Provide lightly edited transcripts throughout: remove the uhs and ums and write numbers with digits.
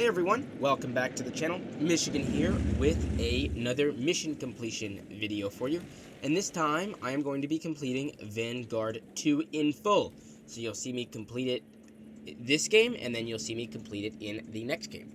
Hey everyone, welcome back to the channel. Michigan here with another mission completion video for you. And this time I am going to be completing Vanguard 2 in full. So you'll see me complete it this game, and then you'll see me complete it in the next game.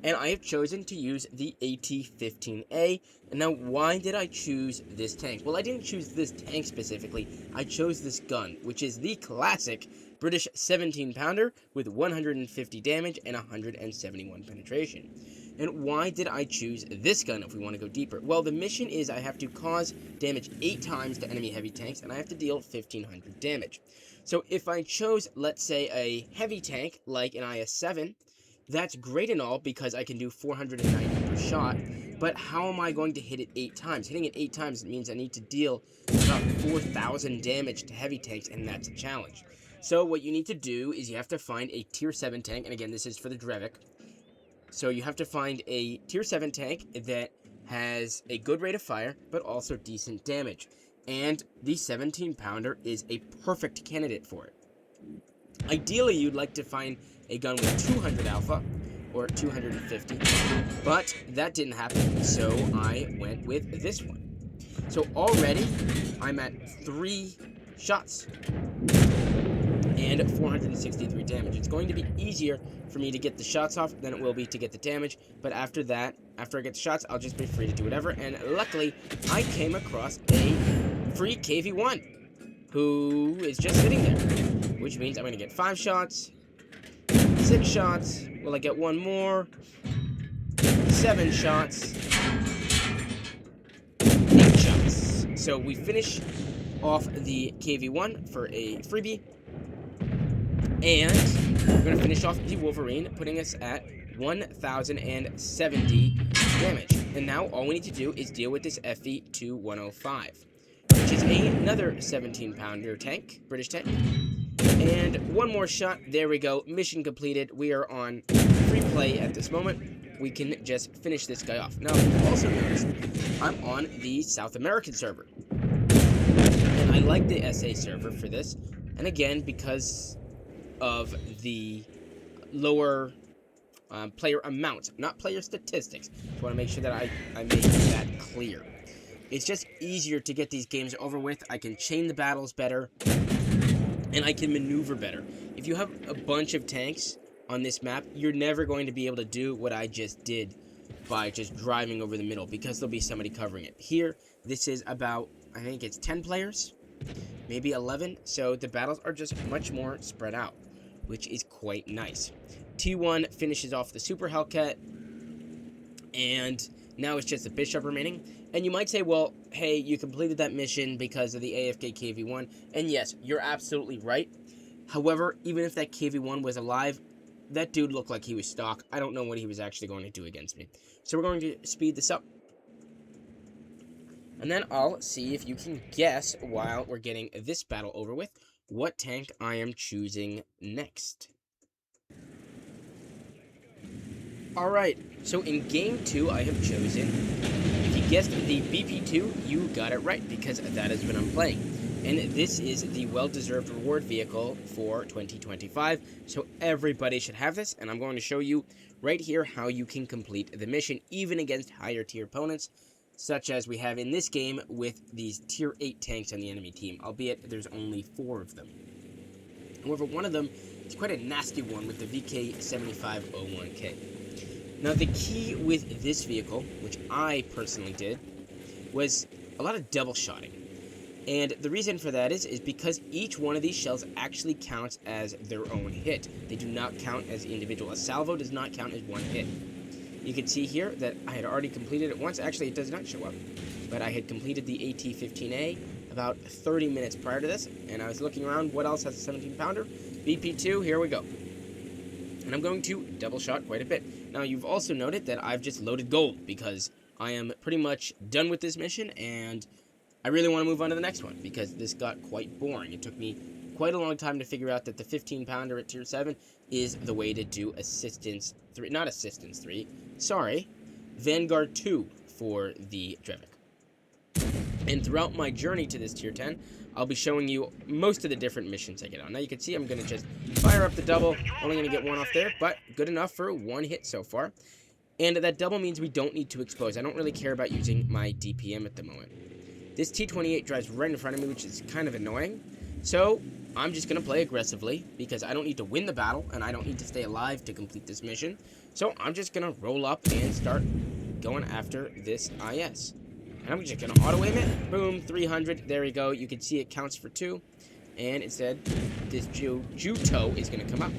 And I have chosen to use the AT-15A. And now, why did I choose this tank? Well, I didn't choose this tank specifically. I chose this gun, which is the classic British 17-pounder with 150 damage and 171 penetration. And why did I choose this gun if we want to go deeper? Well, the mission is I have to cause damage 8 times to enemy heavy tanks, and I have to deal 1,500 damage. So if I chose, let's say, a heavy tank like an IS-7, that's great and all because I can do 490 per shot, but how am I going to hit it 8 times? Hitting it 8 times means I need to deal about 4,000 damage to heavy tanks, and that's a challenge. So what you need to do is you have to find a tier 7 tank, and again, this is for the Dravec. So you have to find a tier 7 tank that has a good rate of fire, but also decent damage. And the 17-pounder is a perfect candidate for it. Ideally, you'd like to find a gun with 200 alpha, or 250, but that didn't happen, so I went with this one. So already, I'm at 3 shots, and 463 damage. It's going to be easier for me to get the shots off than it will be to get the damage, but after that, after I get the shots, I'll just be free to do whatever, and luckily, I came across a free KV-1, who is just sitting there, which means I'm going to get 5 shots, 6 shots, will I get 1 more, 7 shots, 8 shots. So we finish off the KV-1 for a freebie, and we're going to finish off the Wolverine, putting us at 1,070 damage. And now all we need to do is deal with this FE-2105, which is another 17-pounder tank, British tank. And 1 more shot. There we go. Mission completed. We are on free play at this moment. We can just finish this guy off. Now, you've also noticed I'm on the South American server. And I like the SA server for this. And again, because of the lower player amount, not player statistics. Just want to make sure that I make that clear. It's just easier to get these games over with. I can chain the battles better, and I can maneuver better. If you have a bunch of tanks on this map, you're never going to be able to do what I just did by just driving over the middle, because there'll be somebody covering it. Here, this is about, I think it's 10 players, maybe 11, so the battles are just much more spread out, which is quite nice. T1 finishes off the Super Hellcat, and now it's just the Bishop remaining. And you might say, well, hey, you completed that mission because of the AFK KV-1. And yes, you're absolutely right. However, even if that KV-1 was alive, that dude looked like he was stock. I don't know what he was actually going to do against me. So we're going to speed this up. And then I'll see if you can guess, while we're getting this battle over with, what tank I am choosing next. Alright, so in Game 2, I have chosen, if you guessed the BP2, you got it right, because that is what I'm playing. And this is the well-deserved reward vehicle for 2025, so everybody should have this, and I'm going to show you right here how you can complete the mission, even against higher tier opponents, such as we have in this game with these tier 8 tanks on the enemy team, albeit there's only 4 of them. However, one of them is quite a nasty one with the VK7501K. Now, the key with this vehicle, which I personally did, was a lot of double shotting. And the reason for that is because each one of these shells actually counts as their own hit. They do not count as individual. A salvo does not count as one hit. You can see here that I had already completed it once. Actually, it does not show up. But I had completed the AT-15A about 30 minutes prior to this. And I was looking around, what else has a 17-pounder? BP2, here we go. And I'm going to double shot quite a bit. Now, you've also noted that I've just loaded gold, because I am pretty much done with this mission, and I really want to move on to the next one, because this got quite boring. It took me quite a long time to figure out that the 15-pounder at Tier 7 is the way to do Assistance 3, not Assistance 3, sorry, Vanguard 2 for the Dravec. And throughout my journey to this Tier 10, I'll be showing you most of the different missions I get on. Now you can see I'm going to just fire up the double. Only going to get one off there, but good enough for one hit so far. And that double means we don't need to expose. I don't really care about using my DPM at the moment. This T-28 drives right in front of me, which is kind of annoying. So I'm just going to play aggressively because I don't need to win the battle and I don't need to stay alive to complete this mission. So I'm just going to roll up and start going after this IS. And I'm just going to auto-aim it. Boom, 300. There we go. You can see it counts for 2. And instead, this Juto is going to come up.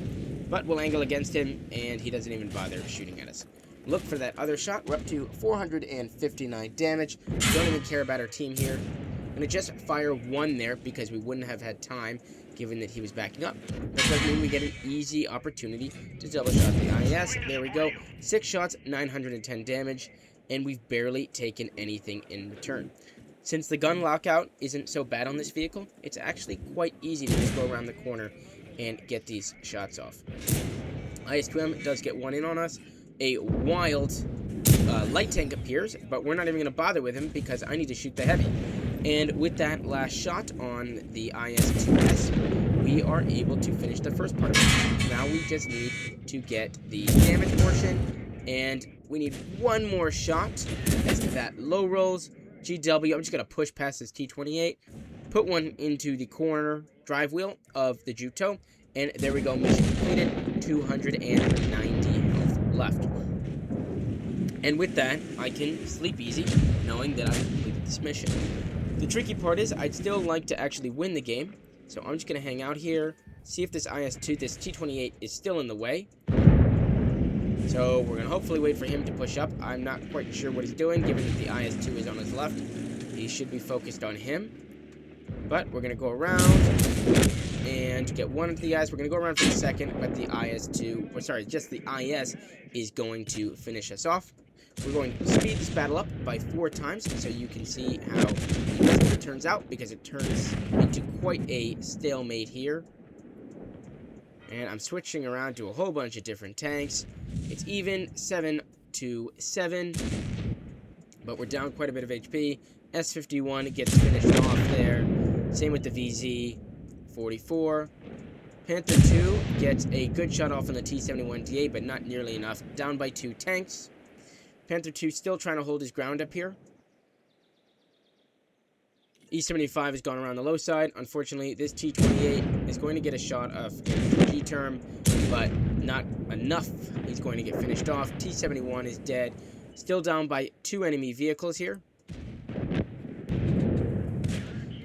But we'll angle against him, and he doesn't even bother shooting at us. Look for that other shot. We're up to 459 damage. Don't even care about our team here. I'm going to just fire 1 there because we wouldn't have had time given that he was backing up. That does mean we get an easy opportunity to double shot the IS. There we go. 6 shots, 910 damage, and we've barely taken anything in return. Since the gun lockout isn't so bad on this vehicle, it's actually quite easy to just go around the corner and get these shots off. IS-2M does get 1 in on us. A wild light tank appears, but we're not even going to bother with him because I need to shoot the heavy. And with that last shot on the IS-2S, we are able to finish the first part of it. Now we just need to get the damage portion, and we need 1 more shot as that low rolls. GW, I'm just going to push past this T-28, put 1 into the corner drive wheel of the Juto, and there we go, mission completed, 290 health left. And with that, I can sleep easy, knowing that I completed this mission. The tricky part is, I'd still like to actually win the game, so I'm just going to hang out here, see if this IS-2, this T-28 is still in the way. So we're going to hopefully wait for him to push up. I'm not quite sure what he's doing, given that the IS-2 is on his left. He should be focused on him. But we're going to go around and get 1 into the IS. We're going to go around for the second, but the IS-2, or sorry, just the IS is going to finish us off. We're going to speed this battle up by 4 times so you can see how it turns out, because it turns into quite a stalemate here. And I'm switching around to a whole bunch of different tanks. It's even 7-7, but we're down quite a bit of HP. S51 gets finished off there. Same with the VZ 44. Panther 2 gets a good shot off on the T71DA, but not nearly enough. Down by 2 tanks. Panther 2 still trying to hold his ground up here. E75 has gone around the low side. Unfortunately, this T28 is going to get a shot of G-term, but not enough. He's going to get finished off. T71 is dead. Still down by 2 enemy vehicles here.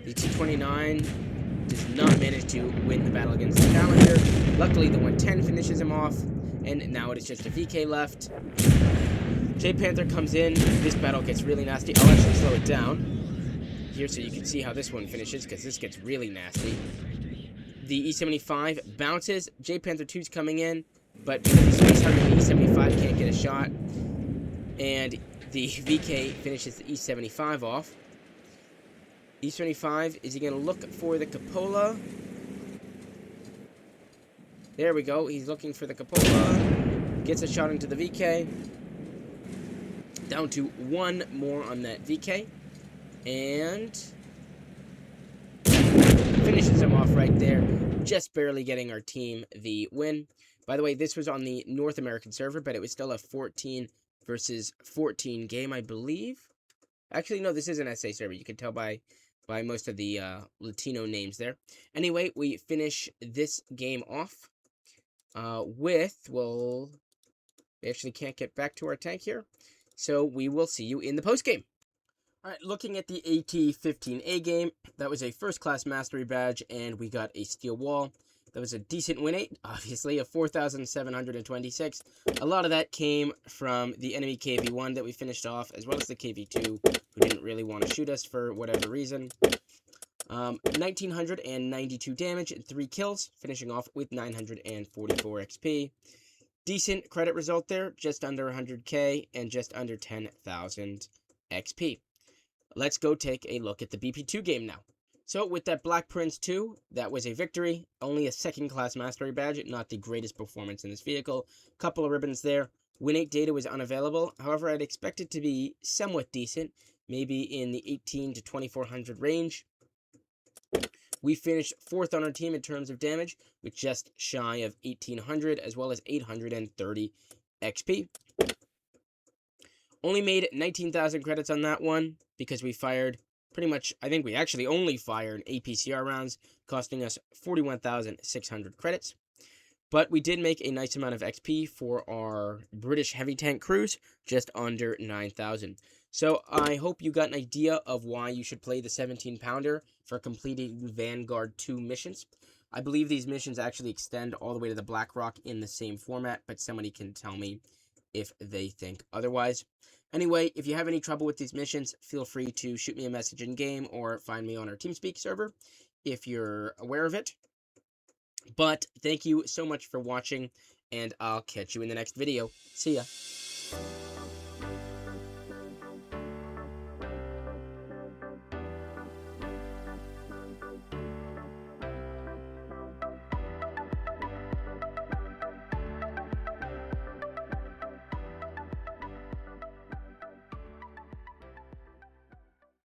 The T29 does not manage to win the battle against the Challenger. Luckily, the 110 finishes him off, and now it is just a VK left. J-Panther comes in. This battle gets really nasty. I'll actually slow it down here so you can see how this one finishes, because this gets really nasty. The E75 bounces. J-Panther 2's coming in, but because the Space Hunter, the E75 can't get a shot, and the VK finishes the E75 off. E75, is he going to look for the Cupola? There we go. He's looking for the Cupola. Gets a shot into the VK. Down to 1 more on that VK. And finishes him off right there. Just barely getting our team the win. By the way, this was on the North American server, but it was still a 14 versus 14 game, I believe. Actually, no, this is an SA server. You can tell by most of the Latino names there. Anyway, we finish this game off with, well, we actually can't get back to our tank here. So we will see you in the post game. Alright, looking at the AT-15A game, that was a first-class mastery badge, and we got a steel wall. That was a decent win rate, obviously, of 4,726. A lot of that came from the enemy KV-1 that we finished off, as well as the KV-2, who didn't really want to shoot us for whatever reason. 1,992 damage and 3 kills, finishing off with 944 XP. Decent credit result there, just under 100k and just under 10,000 XP. Let's go take a look at the BP2 game now. So with that Black Prince 2, that was a victory. Only a second-class mastery badge, not the greatest performance in this vehicle. Couple of ribbons there. Win 8 data was unavailable. However, I'd expect it to be somewhat decent, maybe in the 18 to 2400 range. We finished 4th on our team in terms of damage, with just shy of 1800 as well as 830 XP. Only made 19,000 credits on that one because we fired pretty much, I think we actually only fired APCR rounds, costing us 41,600 credits. But we did make a nice amount of XP for our British heavy tank cruise, just under 9,000. So I hope you got an idea of why you should play the 17-pounder for completing Vanguard 2 missions. I believe these missions actually extend all the way to the Black Rock in the same format, but somebody can tell me if they think otherwise. Anyway, if you have any trouble with these missions, feel free to shoot me a message in-game or find me on our TeamSpeak server if you're aware of it. But thank you so much for watching, and I'll catch you in the next video. See ya.